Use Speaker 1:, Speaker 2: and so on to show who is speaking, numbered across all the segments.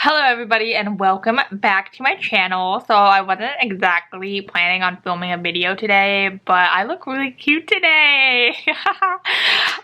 Speaker 1: Hello everybody and welcome back to my channel. So I wasn't exactly planning on filming a video today, but I look really cute today.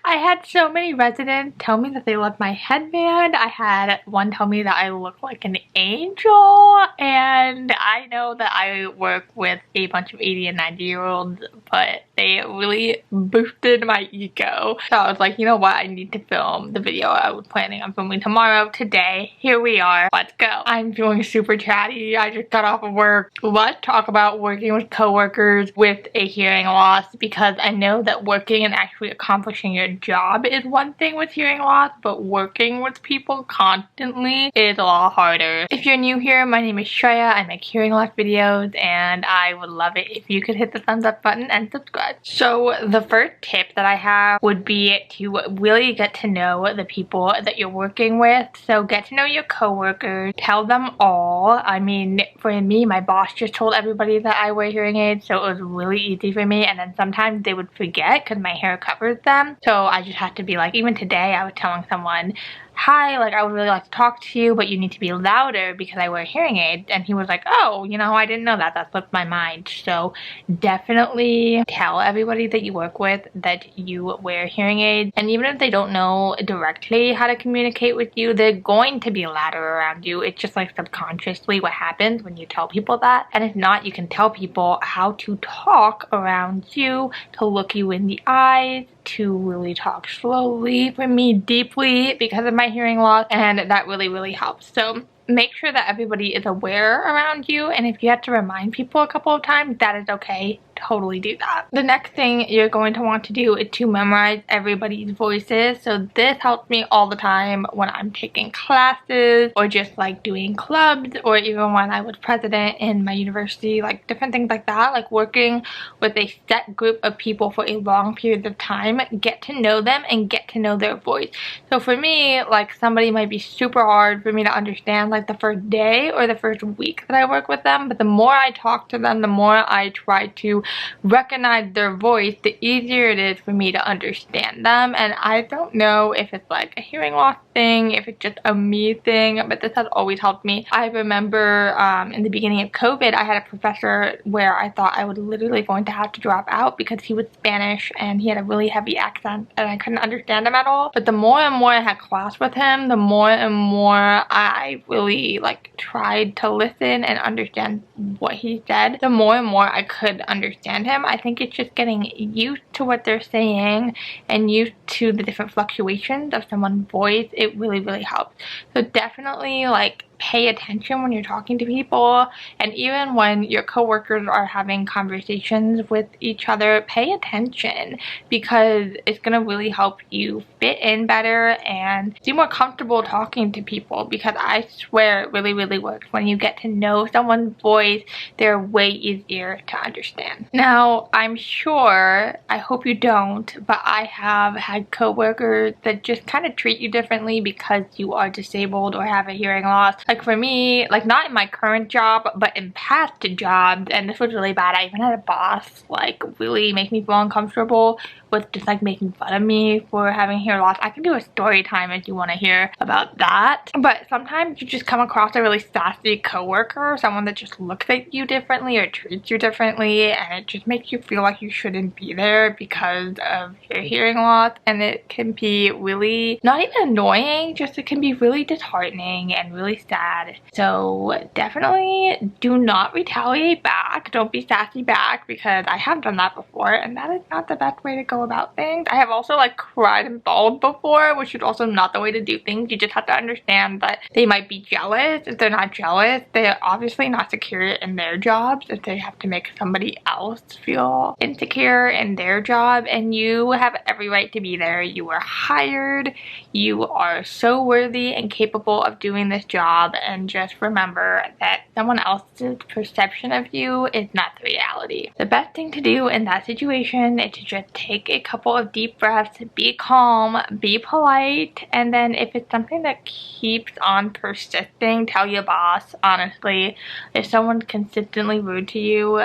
Speaker 1: I had so many residents tell me that they loved my headband. I had one tell me that I look like an angel, and I know that I work with a bunch of 80 and 90-year-olds, but they really boosted my ego. So I was like, you know what, I need to film the video I was planning on filming tomorrow. Today, here we are. Let's go. I'm feeling super chatty. I just got off of work. Let's talk about working with coworkers with a hearing loss, because I know that working and actually accomplishing your job is one thing with hearing loss, but working with people constantly is a lot harder. If you're new here, my name is Shreya. I make hearing loss videos, and I would love it if you could hit the thumbs up button and subscribe. So the first tip that I have would be to really get to know the people that you're working with. So get to know your coworkers, tell them all. I mean, for me, my boss just told everybody that I wear hearing aids, so it was really easy for me. And then sometimes they would forget because my hair covers them, so I just had to be like, even today I was telling someone, hi, like, I would really like to talk to you, but you need to be louder because I wear hearing aids. And he was like, oh, you know, I didn't know that. That slipped my mind. So definitely tell everybody that you work with that you wear hearing aids. And even if they don't know directly how to communicate with you, they're going to be louder around you. It's just like subconsciously what happens when you tell people that. And if not, you can tell people how to talk around you, to look you in the eyes, to really talk slowly, for me deeply, because of my hearing loss, and that really helps. So make sure that everybody is aware around you, and if you have to remind people a couple of times, that is okay. Totally do that. The next thing you're going to want to do is to memorize everybody's voices. So this helps me all the time when I'm taking classes, or just like doing clubs, or even when I was president in my university, like different things like that, like working with a set group of people for a long period of time. Get to know them and get to know their voice. So for me, like, somebody might be super hard for me to understand like the first day or the first week that I work with them, but the more I talk to them, the more I try to recognize their voice, the easier it is for me to understand them. And I don't know if it's like a hearing loss thing, if it's just a me thing, but this has always helped me. I remember in the beginning of COVID, I had a professor where I thought I was literally going to have to drop out because he was Spanish and he had a really heavy accent and I couldn't understand him at all. But the more and more I had class with him, the more and more I really like tried to listen and understand what he said, the more and more I could understand him. I think it's just getting used to what they're saying and used to the different fluctuations of someone's voice. It really helps. So definitely, like, pay attention when you're talking to people, and even when your coworkers are having conversations with each other, pay attention, because it's gonna really help you fit in better and be more comfortable talking to people. Because I swear it really works. When you get to know someone's voice, they're way easier to understand. Now, I'm sure, I hope you don't, but I have had coworkers that just kind of treat you differently because you are disabled or have a hearing loss. Like for me, like not in my current job, but in past jobs, and this was really bad. I even had a boss like really make me feel uncomfortable with just like making fun of me for having hair loss. I can do a story time if you want to hear about that. But sometimes you just come across a really sassy coworker, someone that just looks at you differently or treats you differently, and it just makes you feel like you shouldn't be there because of your hearing loss. And it can be really, not even annoying, just it can be really disheartening and really sad. So definitely do not retaliate back. Don't be sassy back, because I have done that before and that is not the best way to go about things. I have also like cried and bawled before, which is also not the way to do things. You just have to understand that they might be jealous. If they're not jealous, they're obviously not secure in their jobs. If they have to make somebody else feel insecure in their job, and you have every right to be there. You were hired. You are so worthy and capable of doing this job, and just remember that someone else's perception of you is not the reality. The best thing to do in that situation is to just take a couple of deep breaths, be calm, be polite, and then if it's something that keeps on persisting, tell your boss, honestly. If someone's consistently rude to you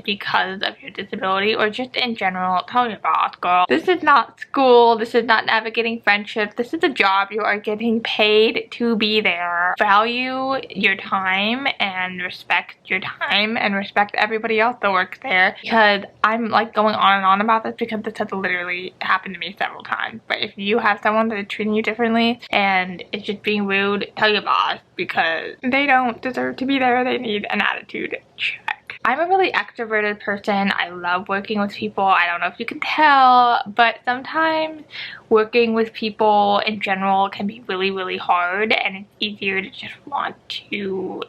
Speaker 1: because of your disability or just in general, tell your boss, girl. This is not school, this is not navigating friendships, this is a job. You are getting paid to be there. Value your time and respect your time and respect everybody else that works there, because I'm like going on and on about this because this has literally happened to me several times. But if you have someone that is treating you differently and is just being rude, tell your boss, because they don't deserve to be there. They need an attitude check. I'm a really extroverted person. I love working with people. I don't know if you can tell, but sometimes working with people in general can be really, really hard, and it's easier to just want to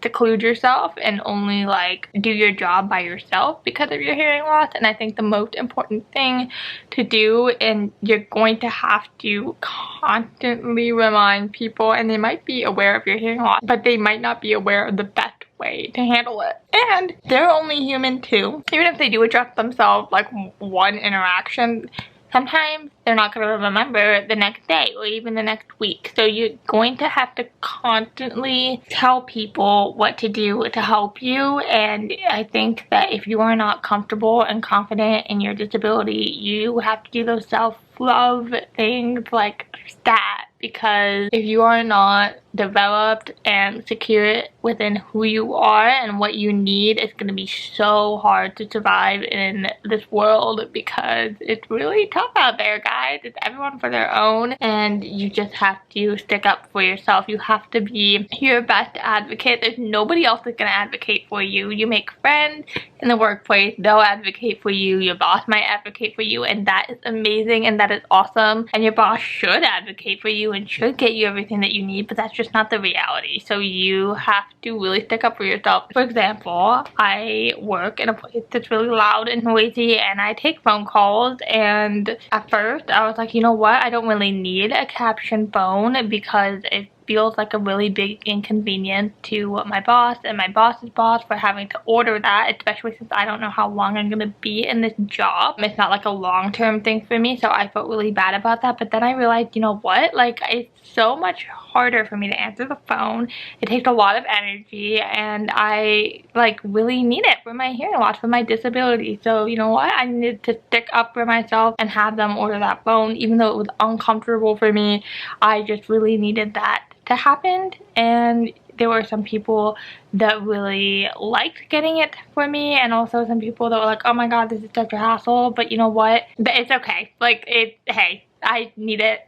Speaker 1: seclude yourself and only like do your job by yourself because of your hearing loss. And I think the most important thing to do, and you're going to have to constantly remind people, and they might be aware of your hearing loss, but they might not be aware of the best way to handle it. And they're only human too. Even if they do adjust themselves like one interaction, sometimes they're not going to remember the next day or even the next week. So you're going to have to constantly tell people what to do to help you. And I think that if you are not comfortable and confident in your disability, you have to do those self-love things like that. Because if you are not developed and secure within who you are and what you need, it's going to be so hard to survive in this world, because it's really tough out there, guys. It's everyone for their own, and you just have to stick up for yourself. You have to be your best advocate. There's nobody else that's going to advocate for you. You make friends in the workplace, they'll advocate for you. Your boss might advocate for you, and that is amazing and that is awesome. And your boss should advocate for you and should get you everything that you need, but that's just not the reality. So you have to really stick up for yourself. For example, I work in a place that's really loud and noisy, and I take phone calls, and at first I was like, you know what, I don't really need a caption phone because it feels like a really big inconvenience to my boss and my boss's boss for having to order that, especially since I don't know how long I'm going to be in this job. It's not like a long-term thing for me, so I felt really bad about that. But then I realized, you know what, like it's so much harder for me to answer the phone. It takes a lot of energy, and I like really need it for my hearing loss, for my disability. So you know what, I needed to stick up for myself and have them order that phone, even though it was uncomfortable for me. I just really needed that to happen. And there were some people that really liked getting it for me, and also some people that were like, oh my god, this is such a hassle. But you know what, it's okay. Like hey, I need it.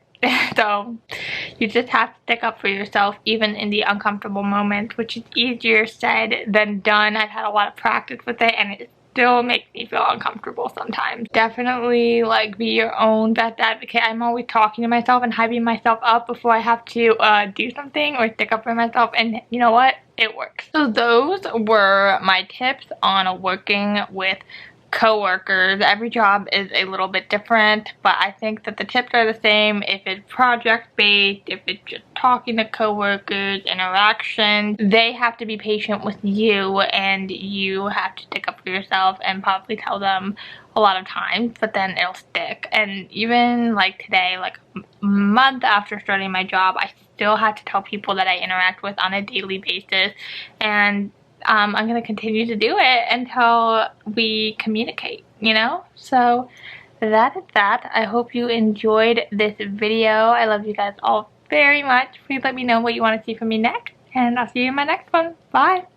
Speaker 1: So you just have to stick up for yourself even in the uncomfortable moment, which is easier said than done. I've had a lot of practice with it, and it still makes me feel uncomfortable sometimes. Definitely like be your own best advocate. I'm always talking to myself and hyping myself up before I have to do something or stick up for myself, and you know what, it works. So those were my tips on working with co-workers. Every job is a little bit different, but I think that the tips are the same. If it's project-based, if it's just talking to co-workers, interaction, they have to be patient with you, and you have to stick up for yourself and probably tell them a lot of times, but then it'll stick. And even like today, like a month after starting my job, I still had to tell people that I interact with on a daily basis, and I'm going to continue to do it until we communicate, you know? So that is that. I hope you enjoyed this video. I love you guys all very much. Please let me know what you want to see from me next, and I'll see you in my next one. Bye!